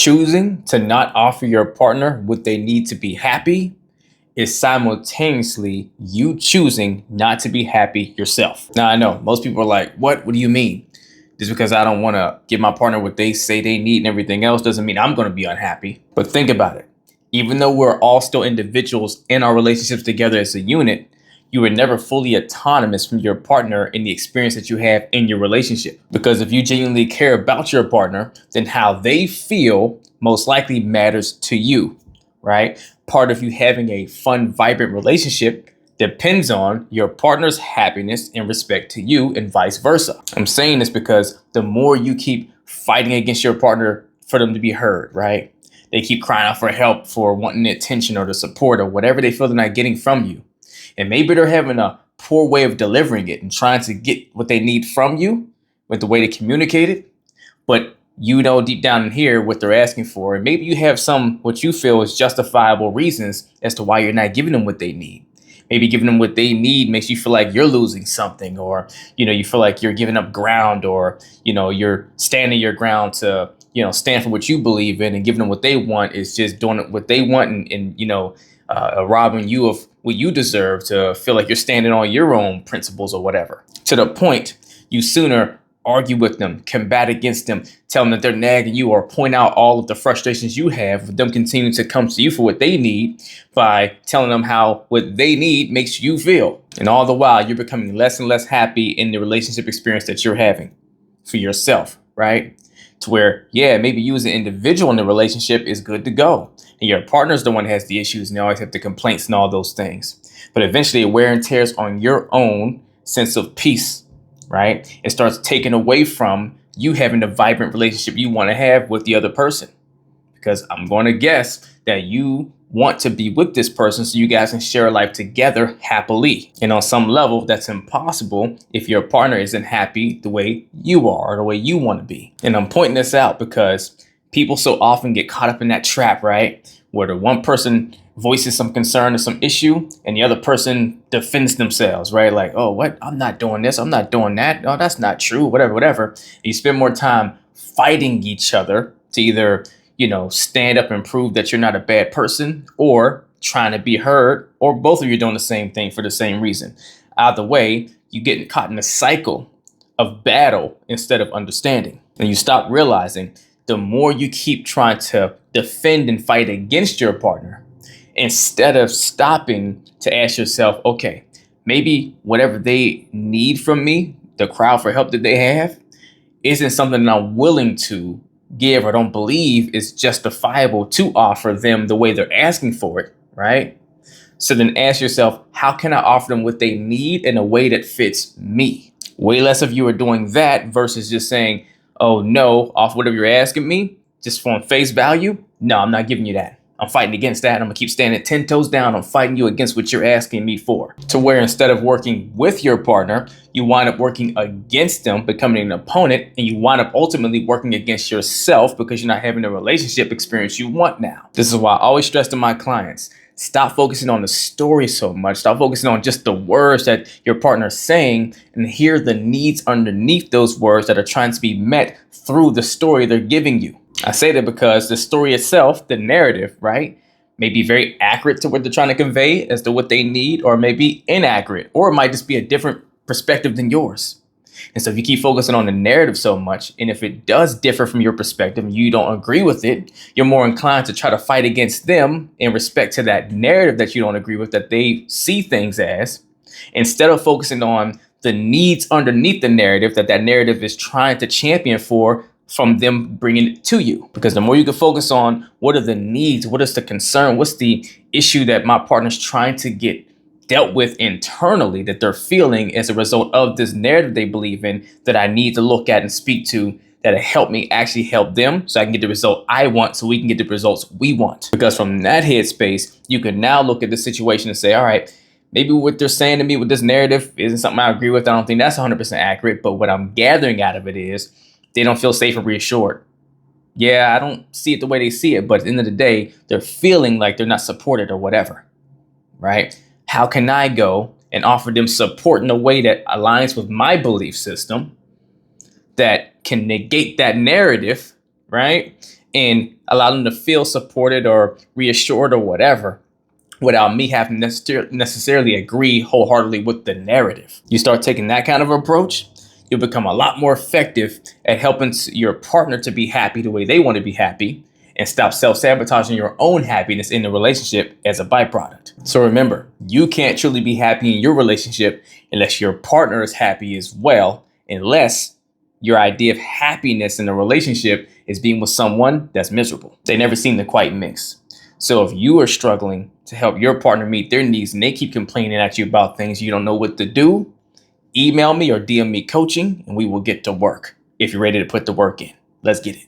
Choosing to not offer your partner what they need to be happy is simultaneously you choosing not to be happy yourself. Now, I know most people are like, what do you mean? Just because I don't want to give my partner what they say they need and everything else doesn't mean I'm going to be unhappy. But think about it. Even though we're all still individuals in our relationships together as a unit, you were never fully autonomous from your partner in the experience that you have in your relationship. Because if you genuinely care about your partner, then how they feel most likely matters to you, right? Part of you having a fun, vibrant relationship depends on your partner's happiness in respect to you and vice versa. I'm saying this because the more you keep fighting against your partner for them to be heard, right? They keep crying out for help, for wanting the attention or the support or whatever they feel they're not getting from you. And maybe they're having a poor way of delivering it and trying to get what they need from you with the way they communicate it. But you know deep down in here what they're asking for. And maybe you have some what you feel is justifiable reasons as to why you're not giving them what they need. Maybe giving them what they need makes you feel like you're losing something, or, you feel like you're giving up ground, or, you're standing your ground to, stand for what you believe in, and giving them what they want is just doing what they want and robbing you of what you deserve to feel like you're standing on your own principles or whatever. To the point, you sooner argue with them, combat against them, tell them that they're nagging you, or point out all of the frustrations you have with them continuing to come to you for what they need by telling them how what they need makes you feel. And all the while, you're becoming less and less happy in the relationship experience that you're having for yourself, right? To where, maybe you as an individual in the relationship is good to go. And your partner's the one that has the issues and they always have the complaints and all those things. But eventually it wear and tears on your own sense of peace, right? It starts taking away from you having the vibrant relationship you want to have with the other person. Because I'm going to guess that you want to be with this person so you guys can share a life together happily. And on some level, that's impossible if your partner isn't happy the way you are or the way you want to be. And I'm pointing this out because people so often get caught up in that trap, right? Where the one person voices some concern or some issue and the other person defends themselves, right? Like, oh, what? I'm not doing this. I'm not doing that. No, that's not true. Whatever. And you spend more time fighting each other to either, stand up and prove that you're not a bad person, or trying to be heard, or both of you doing the same thing for the same reason. Either way, you get caught in a cycle of battle instead of understanding. And you stop realizing the more you keep trying to defend and fight against your partner, instead of stopping to ask yourself, okay, maybe whatever they need from me, the cry for help that they have, isn't something that I'm willing to give or don't believe is justifiable to offer them the way they're asking for it, right? So then ask yourself, how can I offer them what they need in a way that fits me? Way less of you are doing that versus just saying, oh no, off whatever you're asking me, just from face value. No, I'm not giving you that. I'm fighting against that. I'm gonna keep standing 10 toes down. I'm fighting you against what you're asking me for. To where instead of working with your partner, you wind up working against them, becoming an opponent, and you wind up ultimately working against yourself because you're not having the relationship experience you want now. This is why I always stress to my clients, stop focusing on the story so much. Stop focusing on just the words that your partner is saying and hear the needs underneath those words that are trying to be met through the story they're giving you. I say that because the story itself, the narrative, right, may be very accurate to what they're trying to convey as to what they need, or may be inaccurate, or it might just be a different perspective than yours. And so if you keep focusing on the narrative so much, and if it does differ from your perspective and you don't agree with it, you're more inclined to try to fight against them in respect to that narrative that you don't agree with, that they see things as, instead of focusing on the needs underneath the narrative that narrative is trying to champion for, from them bringing it to you. Because the more you can focus on what are the needs, what is the concern, what's the issue that my partner's trying to get dealt with internally that they're feeling as a result of this narrative they believe in, that I need to look at and speak to, that'll help me actually help them so I can get the result I want, so we can get the results we want. Because from that headspace, you can now look at the situation and say, all right, maybe what they're saying to me with this narrative isn't something I agree with. I don't think that's 100% accurate. But what I'm gathering out of it is they don't feel safe or reassured. Yeah, I don't see it the way they see it, but at the end of the day, they're feeling like they're not supported or whatever, right? How can I go and offer them support in a way that aligns with my belief system, that can negate that narrative, right? and allow them to feel supported or reassured or whatever, without me having to necessarily agree wholeheartedly with the narrative. You start taking that kind of approach, you'll become a lot more effective at helping your partner to be happy the way they want to be happy, and stop self-sabotaging your own happiness in the relationship as a byproduct. So remember, you can't truly be happy in your relationship unless your partner is happy as well, unless your idea of happiness in a relationship is being with someone that's miserable. They never seem to quite mix. So if you are struggling to help your partner meet their needs and they keep complaining at you about things you don't know what to do, email me or DM me coaching and we will get to work if you're ready to put the work in. Let's get it.